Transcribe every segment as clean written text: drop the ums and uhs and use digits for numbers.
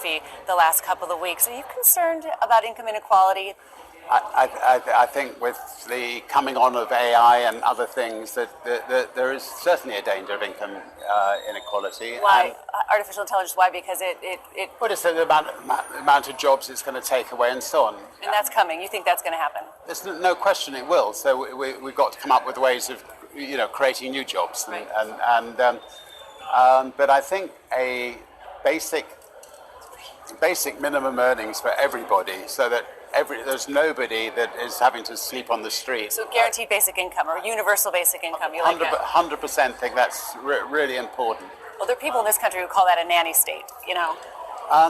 the last couple of weeks. Are you concerned about income inequality? I think with the coming on of AI and other things that there is certainly a danger of income inequality. Why artificial intelligence? Why? Because it What is the amount of jobs it's going to take away and so on. And that's coming. You think that's going to happen? There's no question it will. So we've got to come up with ways of creating new jobs. Right. But I think a basic minimum earnings for everybody, so that there's nobody that is having to sleep on the street. So guaranteed basic income or universal basic income, you like that? 100% think that's really important. Well, there are people in this country who call that a nanny state,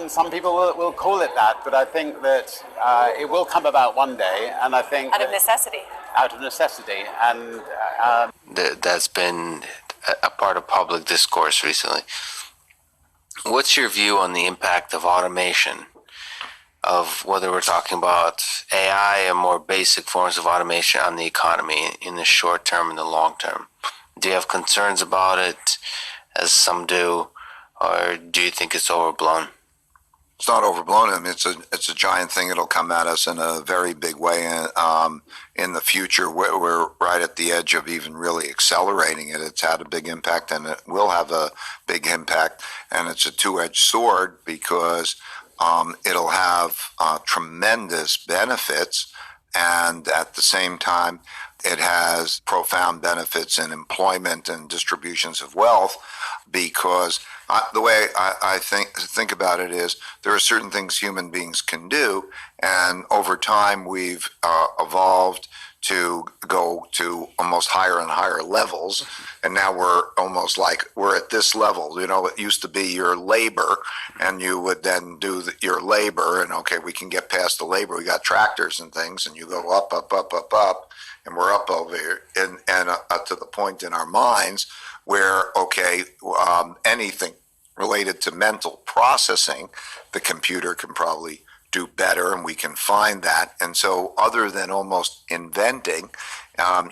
Some people will call it that, but I think that it will come about one day, and I think... Out of necessity. Out of necessity, and... That's been a part of public discourse recently. What's your view on the impact of automation, of whether we're talking about AI or more basic forms of automation on the economy in the short term and the long term? Do you have concerns about it, as some do, or do you think it's overblown? It's not overblown. I mean, it's a giant thing. It'll come at us in a very big way in the future. We're right at the edge of even really accelerating it. It's had a big impact, and it will have a big impact. And it's a two-edged sword, because it'll have tremendous benefits, and at the same time, it has profound benefits in employment and distributions of wealth, because the way I think about it is there are certain things human beings can do, and over time we've evolved to go to almost higher and higher levels, and now we're almost like we're at this level. It used to be your labor, and you would then do your labor, and okay, we can get past the labor. We got tractors and things, and you go up, up, up, up, up, and we're up over here, and to the point in our minds where, okay, anything related to mental processing, the computer can probably do better, and we can find that. And so other than almost inventing,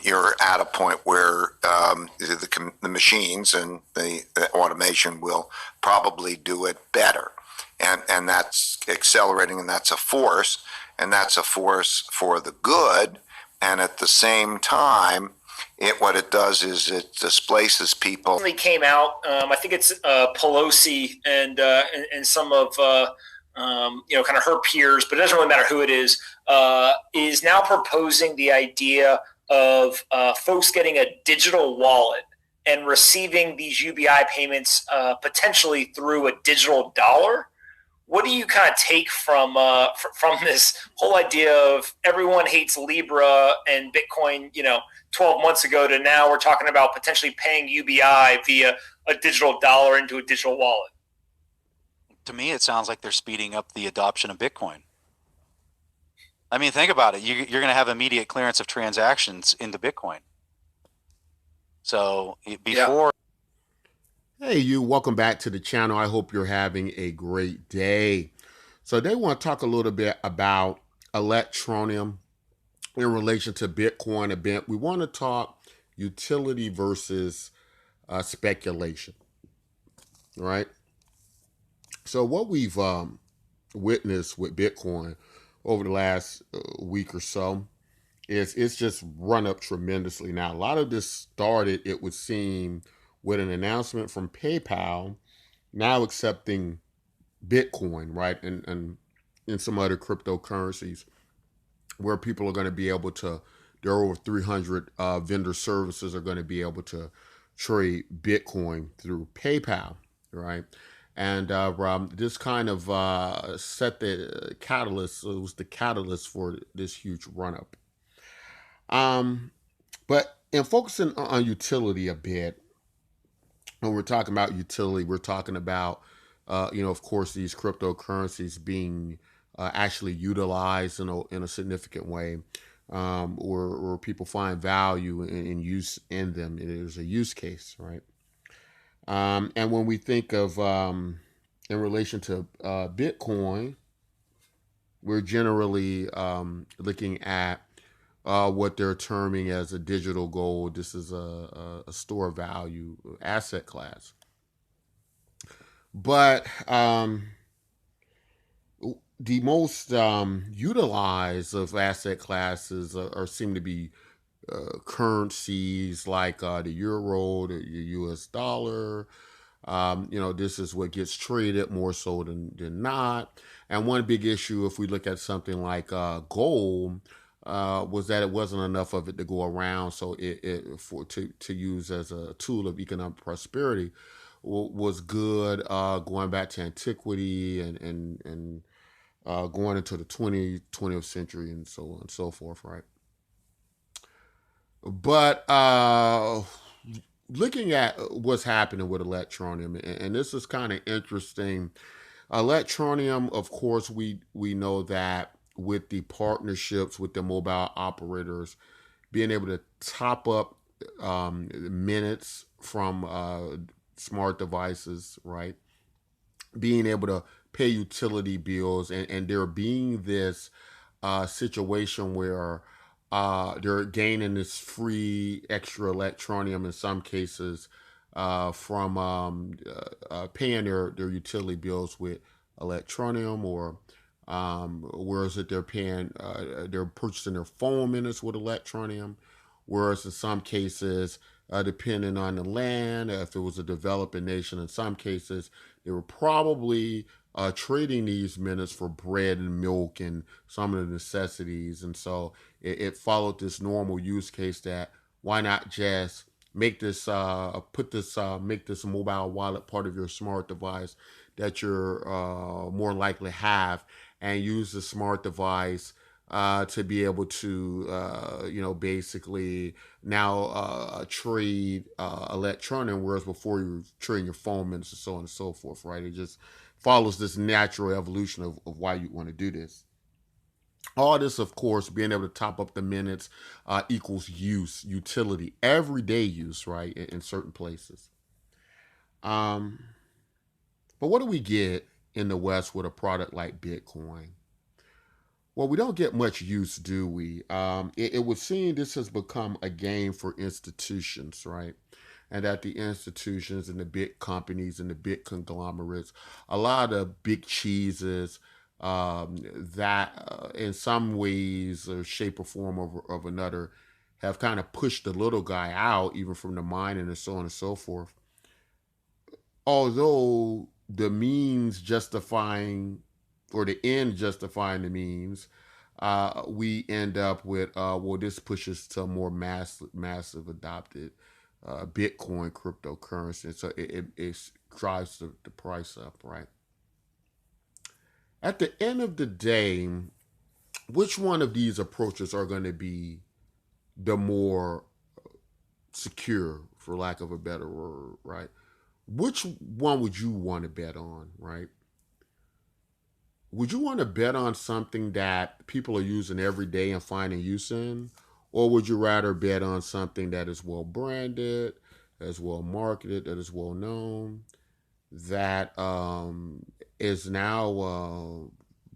you're at a point where the machines and the automation will probably do it better. And that's accelerating, and that's a force, for the good. And at the same time, what it does is it displaces people. Recently came out, I think it's Pelosi and some of kind of her peers, but it doesn't really matter who it is now proposing the idea of folks getting a digital wallet and receiving these UBI payments potentially through a digital dollar. What do you kind of take from this whole idea of everyone hates Libra and Bitcoin, 12 months ago, to now we're talking about potentially paying UBI via a digital dollar into a digital wallet? To me, it sounds like they're speeding up the adoption of Bitcoin. I mean, think about it. You're going to have immediate clearance of transactions into Bitcoin. So before... Hey, you, welcome back to the channel. I hope you're having a great day. So they want to talk a little bit about Electroneum in relation to Bitcoin event. We want to talk utility versus speculation, right? So what we've witnessed with Bitcoin over the last week or so is it's just run up tremendously. Now, a lot of this started, it would seem, with an announcement from PayPal now accepting Bitcoin, right? And some other cryptocurrencies where people are going to be able to, there are over 300 vendor services are going to be able to trade Bitcoin through PayPal, right? And this kind of set the catalyst, it was the catalyst for this huge run-up. But in focusing on utility a bit, when we're talking about utility, we're talking about, of course, these cryptocurrencies being actually utilized in a significant way, or people find value in use in them. There's a use case, right? And when we think of in relation to Bitcoin, we're generally looking at what they're terming as a digital gold. This is a store value asset class. But the most utilized of asset classes are seem to be currencies like the euro, the U.S. dollar. This is what gets traded more so than not. And one big issue, if we look at something like gold, was that it wasn't enough of it to go around, so it for to use as a tool of economic prosperity was good going back to antiquity and going into the 20th century and so on and so forth, right? But looking at what's happening with Electroneum, and this is kind of interesting. Electroneum, of course, we know that with the partnerships with the mobile operators, being able to top up minutes from smart devices, right? Being able to pay utility bills, and there being this situation where they're gaining this free extra electronium in some cases from paying their utility bills with electronium, or whereas that they're purchasing their phone minutes with electronium, whereas in some cases, depending on the land, if it was a developing nation, in some cases they were probably trading these minutes for bread and milk and some of the necessities. And so it followed this normal use case that why not just make this make this mobile wallet part of your smart device that you're more likely have, and use the smart device to be able to basically now trade electronic, whereas before you were trading your phone minutes and so on and so forth, right? It just follows this natural evolution of why you want to do this. All this, of course, being able to top up the minutes equals utility, everyday use, right, in certain places. Um, but what do we get in the West with a product like Bitcoin? Well, we don't get much use, do we? It would seem this has become a game for institutions, right? And that the institutions and the big companies and the big conglomerates, a lot of big cheeses that in some ways or shape or form of another have kind of pushed the little guy out, even from the mining and so on and so forth. Although the means justifying, or the end justifying the means, we end up with well, this pushes to a more massive adopted Bitcoin cryptocurrency, so it drives the price up, right? At the end of the day, which one of these approaches are going to be the more secure, for lack of a better word, right? Which one would you want to bet on, right? Would you want to bet on something that people are using every day and finding use in? Or would you rather bet on something that is well branded, that is well marketed, that is well known, that is now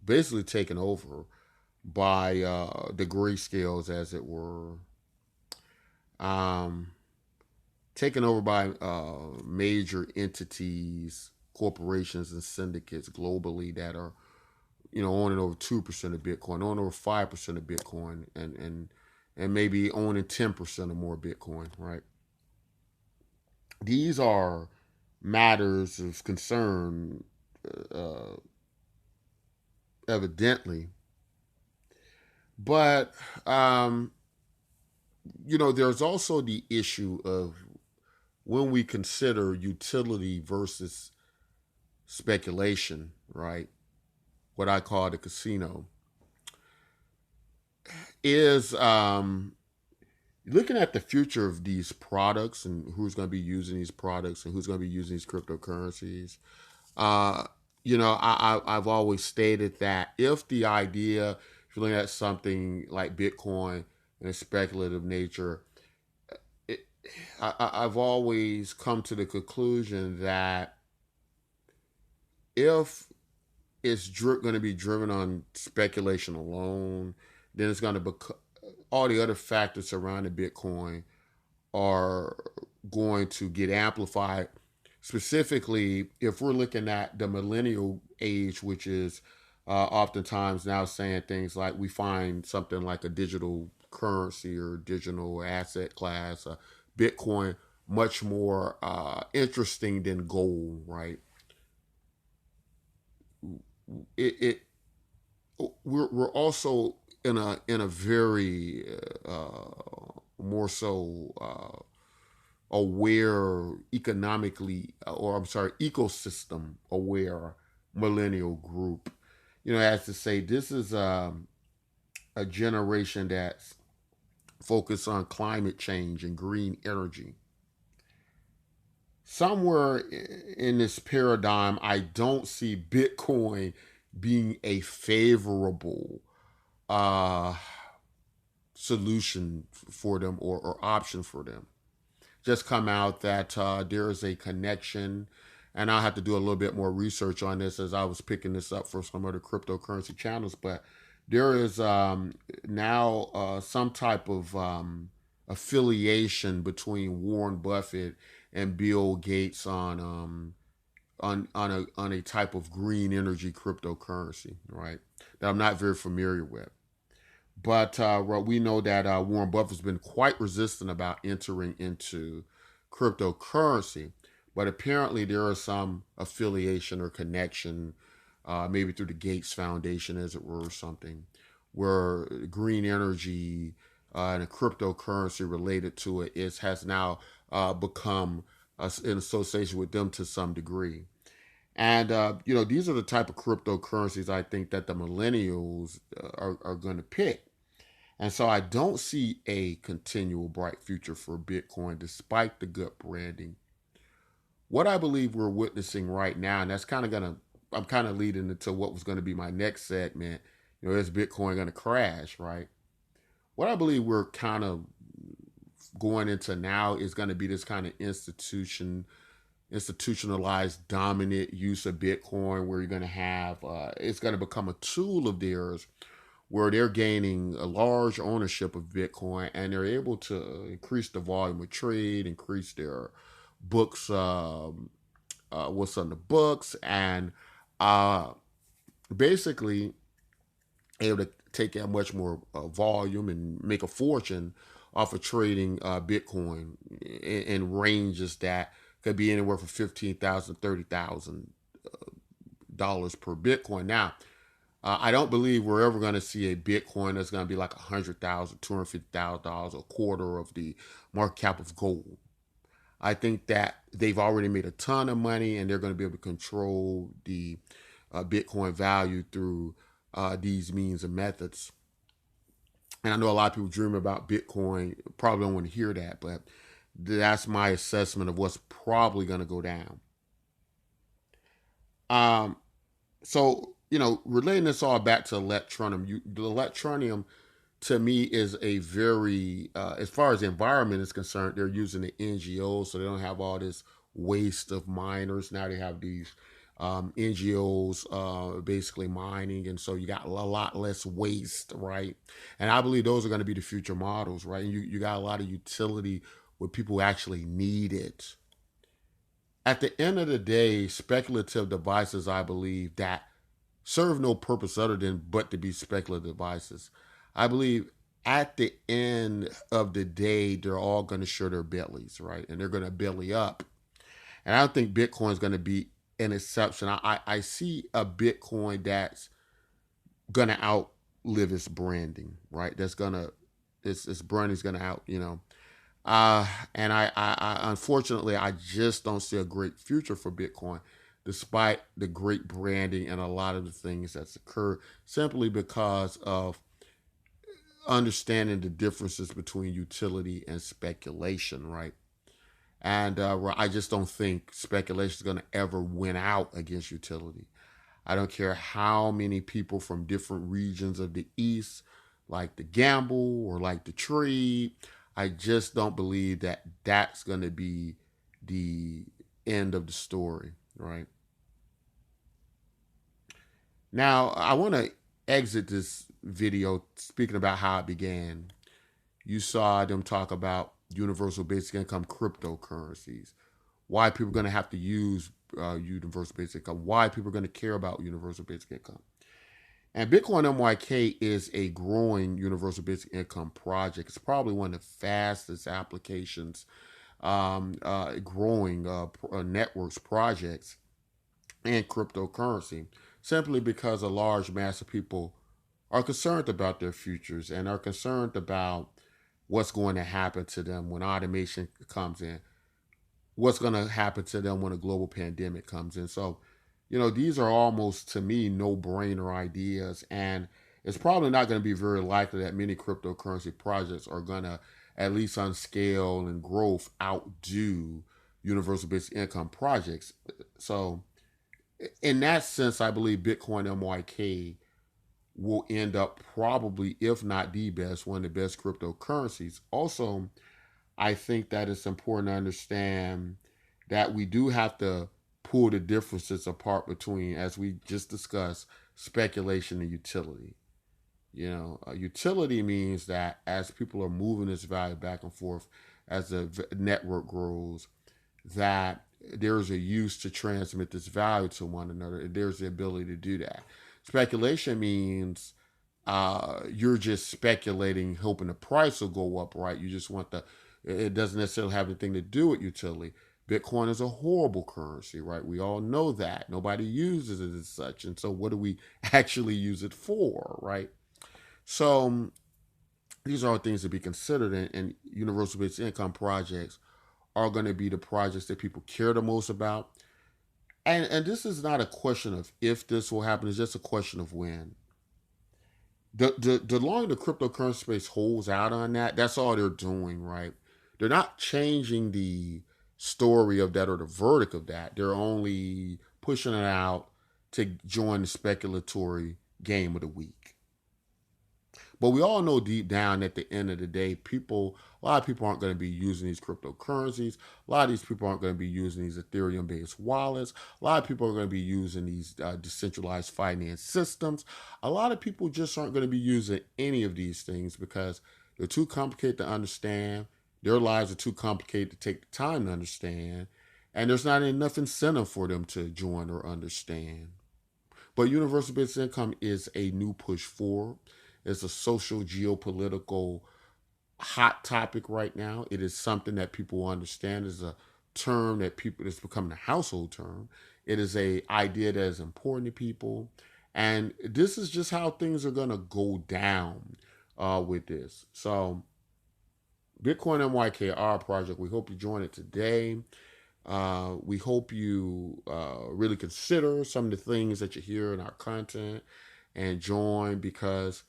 basically taken over by the grayscales, as it were, um, taken over by major entities, corporations, and syndicates globally that are owning over 2% of Bitcoin, owning over 5% of Bitcoin, and maybe owning 10% or more Bitcoin, right? These are matters of concern, uh, evidently, but there's also the issue of when we consider utility versus speculation, right? What I call the casino is looking at the future of these products and who's going to be using these products and who's going to be using these cryptocurrencies. Uh, I've always stated that if the idea, if you're looking at something like Bitcoin in a speculative nature, it, I've always come to the conclusion that if it's going to be driven on speculation alone, then it's going to become all the other factors surrounding Bitcoin are going to get amplified. Specifically, if we're looking at the millennial age, which is oftentimes now saying things like we find something like a digital currency or digital asset class, Bitcoin, much more interesting than gold, right? It we're also in a very more so aware economically, or I'm sorry, ecosystem aware millennial group. As to say, this is a generation that's focused on climate change and green energy. Somewhere in this paradigm, I don't see Bitcoin being a favorable uh, solution for them, or option for them. Just come out that there is a connection, and I'll have to do a little bit more research on this as I was picking this up for some other cryptocurrency channels. But there is now some type of affiliation between Warren Buffett and Bill Gates on a type of green energy cryptocurrency, right? That I'm not very familiar with. But we know that Warren Buffett's been quite resistant about entering into cryptocurrency. But apparently there is some affiliation or connection, maybe through the Gates Foundation, as it were, or something, where green energy and a cryptocurrency related to it has now become in association with them to some degree. And these are the type of cryptocurrencies I think that the millennials are going to pick. And so I don't see a continual bright future for Bitcoin despite the good branding. What I believe we're witnessing right now, and that's kind of I'm kind of leading into what was going to be my next segment. Is Bitcoin going to crash, right? What I believe we're kind of going into now is going to be this kind of institutionalized dominant use of Bitcoin, where you're going to have it's going to become a tool of theirs, where they're gaining a large ownership of Bitcoin, and they're able to increase the volume of trade, increase their books, what's on the books, and basically able to take out much more volume and make a fortune off of trading Bitcoin in ranges that could be anywhere from $15,000 to $30,000 per Bitcoin. Now, I don't believe we're ever going to see a Bitcoin that's going to be like $100,000, $250,000, a quarter of the market cap of gold. I think that they've already made a ton of money, and they're going to be able to control the Bitcoin value through these means and methods. And I know a lot of people dream about Bitcoin, probably don't want to hear that, but that's my assessment of what's probably going to go down. So, relating this all back to Electroneum, the Electroneum to me is a very, as far as the environment is concerned, they're using the NGOs, so they don't have all this waste of miners. Now they have these NGOs basically mining, and so you got a lot less waste, right? And I believe those are going to be the future models, right? And you got a lot of utility where people actually need it. At the end of the day, speculative devices, I believe, that serve no purpose other than but to be speculative devices. I believe at the end of the day, they're all going to show their bellies, right? And they're going to belly up. And I don't think Bitcoin is going to be an exception. I see a Bitcoin that's going to outlive its branding, right? That's going to, its branding is going to and I unfortunately, I just don't see a great future for Bitcoin, despite the great branding and a lot of the things that's occurred, simply because of understanding the differences between utility and speculation, right? And I just don't think speculation is going to ever win out against utility. I don't care how many people from different regions of the East like to gamble or like to trade. I just don't believe that that's going to be the end of the story, right? Now, I want to exit this video speaking about how it began. You saw them talk about universal basic income cryptocurrencies, why people are going to have to use universal basic income, why people are going to care about universal basic income. And Bitcoin MYK is a growing universal basic income project. It's probably one of the fastest applications growing networks projects in cryptocurrency, simply because a large mass of people are concerned about their futures and are concerned about what's going to happen to them when automation comes in, what's going to happen to them when a global pandemic comes in. So, these are almost, to me, no-brainer ideas, and it's probably not going to be very likely that many cryptocurrency projects are going to, at least on scale and growth, outdo universal basic income projects. So, in that sense, I believe Bitcoin MYK will end up probably, if not the best, one of the best cryptocurrencies. Also, I think that it's important to understand that we do have to pull the differences apart between, as we just discussed, speculation and utility. Utility means that as people are moving this value back and forth, as the network grows, that there's a use to transmit this value to one another. There's the ability to do that. Speculation means you're just speculating, hoping the price will go up, right? You just want it doesn't necessarily have anything to do with utility. Bitcoin is a horrible currency, right? We all know that. Nobody uses it as such. And so what do we actually use it for, right? So these are all things to be considered, and universal basic income projects are going to be the projects that people care the most about. And this is not a question of if this will happen, it's just a question of when. The longer the cryptocurrency space holds out on that, that's all they're doing, right? They're not changing the story of that or the verdict of that. They're only pushing it out to join the speculatory game of the week. But we all know deep down at the end of the day, a lot of people aren't going to be using these cryptocurrencies. A lot of these people aren't going to be using these Ethereum-based wallets. A lot of people are going to be using these decentralized finance systems. A lot of people just aren't going to be using any of these things because they're too complicated to understand. Their lives are too complicated to take the time to understand. And there's not enough incentive for them to join or understand. But universal basic income is a new push forward. It's a social, geopolitical hot topic right now. It is something that people understand. It's a term that it's becoming a household term. It is a idea that is important to people. And this is just how things are going to go down with this. So Bitcoin MYK, our project, we hope you join it today. We hope you really consider some of the things that you hear in our content and join, because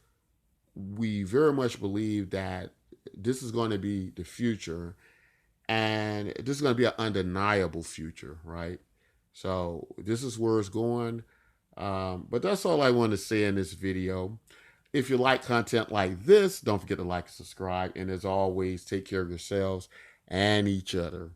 we very much believe that this is going to be the future, and this is going to be an undeniable future, right? So this is where it's going. But that's all I want to say in this video. If you like content like this, don't forget to like and subscribe. And as always, take care of yourselves and each other.